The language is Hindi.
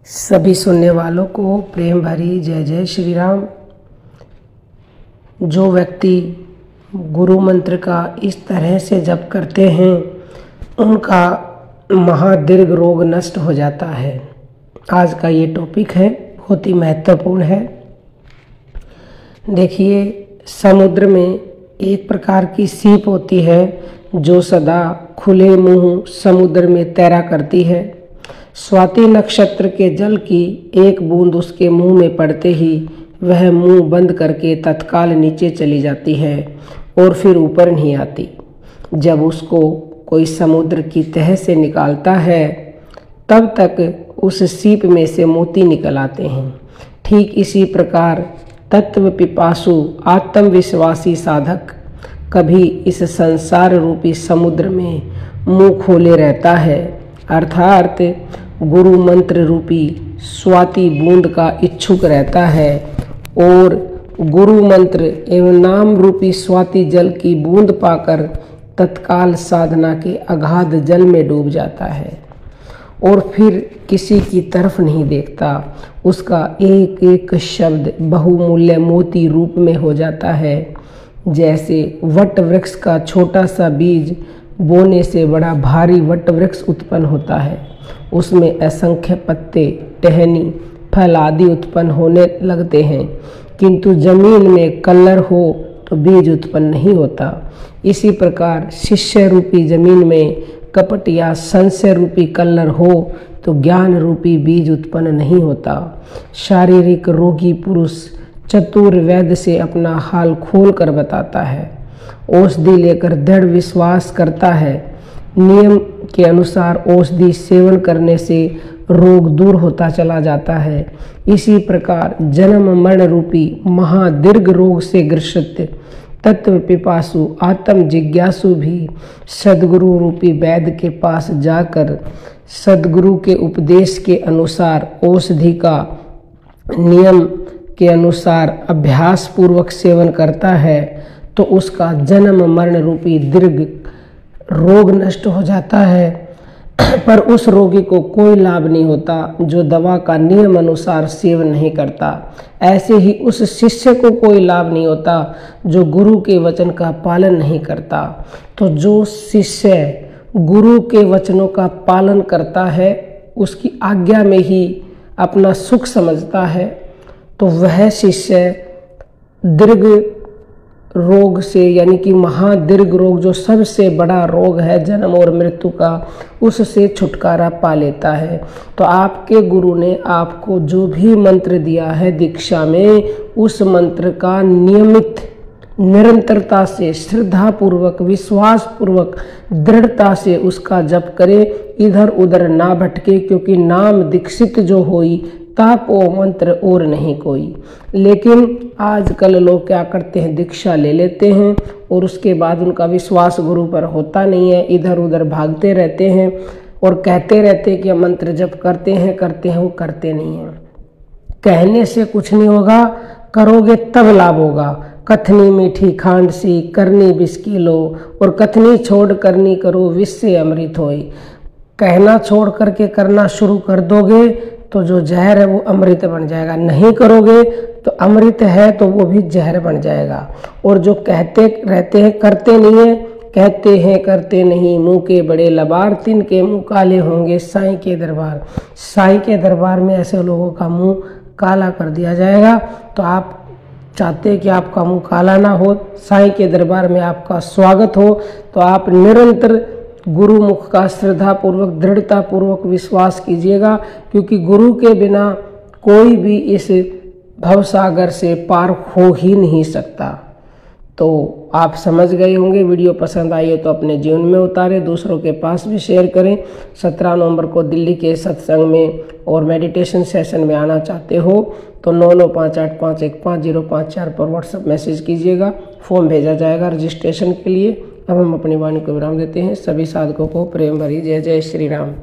सभी सुनने वालों को प्रेम भरी जय जय श्री राम। जो व्यक्ति गुरु मंत्र का इस तरह से जप करते हैं उनका महादीर्घ रोग नष्ट हो जाता है। आज का ये टॉपिक है, बहुत ही महत्वपूर्ण है। देखिए, समुद्र में एक प्रकार की सीप होती है जो सदा खुले मुंह समुद्र में तैरा करती है। स्वाति नक्षत्र के जल की एक बूंद उसके मुंह में पड़ते ही वह मुंह बंद करके तत्काल नीचे चली जाती है और फिर ऊपर नहीं आती। जब उसको कोई समुद्र की तह से निकालता है तब तक उस सीप में से मोती निकल आते हैं। ठीक इसी प्रकार तत्व पिपासु आत्मविश्वासी साधक कभी इस संसार रूपी समुद्र में मुंह खोले रहता है, अर्थात गुरु मंत्र रूपी स्वाति बूंद का इच्छुक रहता है और गुरु मंत्र एवं नाम रूपी स्वाति जल की बूंद पाकर तत्काल साधना के अगाध जल में डूब जाता है और फिर किसी की तरफ नहीं देखता। उसका एक एक शब्द बहुमूल्य मोती रूप में हो जाता है। जैसे वट वृक्ष का छोटा सा बीज बोने से बड़ा भारी वट वृक्ष उत्पन्न होता है, उसमें असंख्य पत्ते, टहनी, फल आदि उत्पन्न होने लगते हैं, किंतु जमीन में कल्लर हो तो बीज उत्पन्न नहीं होता। इसी प्रकार शिष्य रूपी जमीन में कपट या संशय रूपी कल्लर हो तो ज्ञान रूपी बीज उत्पन्न नहीं होता। शारीरिक रोगी पुरुष चतुर वैद्य से अपना हाल खोल कर बताता है, औषधि लेकर दृढ़ विश्वास करता है। नियम के अनुसार औषधि सेवन करने से रोग दूर होता चला जाता है। इसी प्रकार जन्म मरण रूपी महादीर्घ रोग से ग्रसित तत्व पिपासु आत्म जिज्ञासु भी सद्गुरु रूपी वैद्य के पास जाकर सद्गुरु के उपदेश के अनुसार औषधि का नियम के अनुसार अभ्यास पूर्वक सेवन करता है तो उसका जन्म मरण रूपी दीर्घ रोग नष्ट हो जाता है। पर उस रोगी को कोई लाभ नहीं होता जो दवा का नियम अनुसार सेवन नहीं करता। ऐसे ही उस शिष्य को कोई लाभ नहीं होता जो गुरु के वचन का पालन नहीं करता। तो जो शिष्य गुरु के वचनों का पालन करता है, उसकी आज्ञा में ही अपना सुख समझता है, तो वह शिष्य दीर्घ रोग से, यानी कि महादीर्घ रोग जो सबसे बड़ा रोग है जन्म और मृत्यु का, उससे छुटकारा पा लेता है। तो आपके गुरु ने आपको जो भी मंत्र दिया है दीक्षा में, उस मंत्र का नियमित निरंतरता से, श्रद्धा पूर्वक, विश्वास पूर्वक, दृढ़ता से उसका जप करें, इधर उधर ना भटके, क्योंकि नाम दीक्षित जो होई ताको मंत्र और नहीं कोई। लेकिन आजकल लोग क्या करते हैं, दीक्षा ले लेते हैं और उसके बाद उनका विश्वास गुरु पर होता नहीं है, इधर उधर भागते रहते हैं और कहते रहते हैं कि मंत्र जप करते हैं, वो करते नहीं हैं। कहने से कुछ नहीं होगा, करोगे तब लाभ होगा। कथनी मीठी खांड सी करनी बिस्की लो, और कथनी छोड़ करनी करो विष से अमृत होई। कहना छोड़ करके करना शुरू कर दोगे तो जो जहर है वो अमृत बन जाएगा, नहीं करोगे तो अमृत है तो वो भी जहर बन जाएगा। और जो कहते रहते हैं करते नहीं है, कहते हैं करते नहीं, मुंह के बड़े लबार तिनके मुंह काले होंगे साईं के दरबार। साईं के दरबार में ऐसे लोगों का मुंह काला कर दिया जाएगा। तो आप चाहते हैं कि आपका मुंह काला ना हो, साईं के दरबार में आपका स्वागत हो, तो आप निरंतर गुरुमुख का श्रद्धा पूर्वक, दृढ़ता पूर्वक विश्वास कीजिएगा, क्योंकि गुरु के बिना कोई भी इस भवसागर से पार हो ही नहीं सकता। तो आप समझ गए होंगे। वीडियो पसंद आई हो तो अपने जीवन में उतारें, दूसरों के पास भी शेयर करें। 17 नवंबर को दिल्ली के सत्संग में और मेडिटेशन सेशन में आना चाहते हो तो 9958515054 पर व्हाट्सएप मैसेज कीजिएगा, फॉर्म भेजा जाएगा रजिस्ट्रेशन के लिए। अब हम अपनी वाणी को विराम देते हैं। सभी साधकों को प्रेम भरी जय जय श्री राम।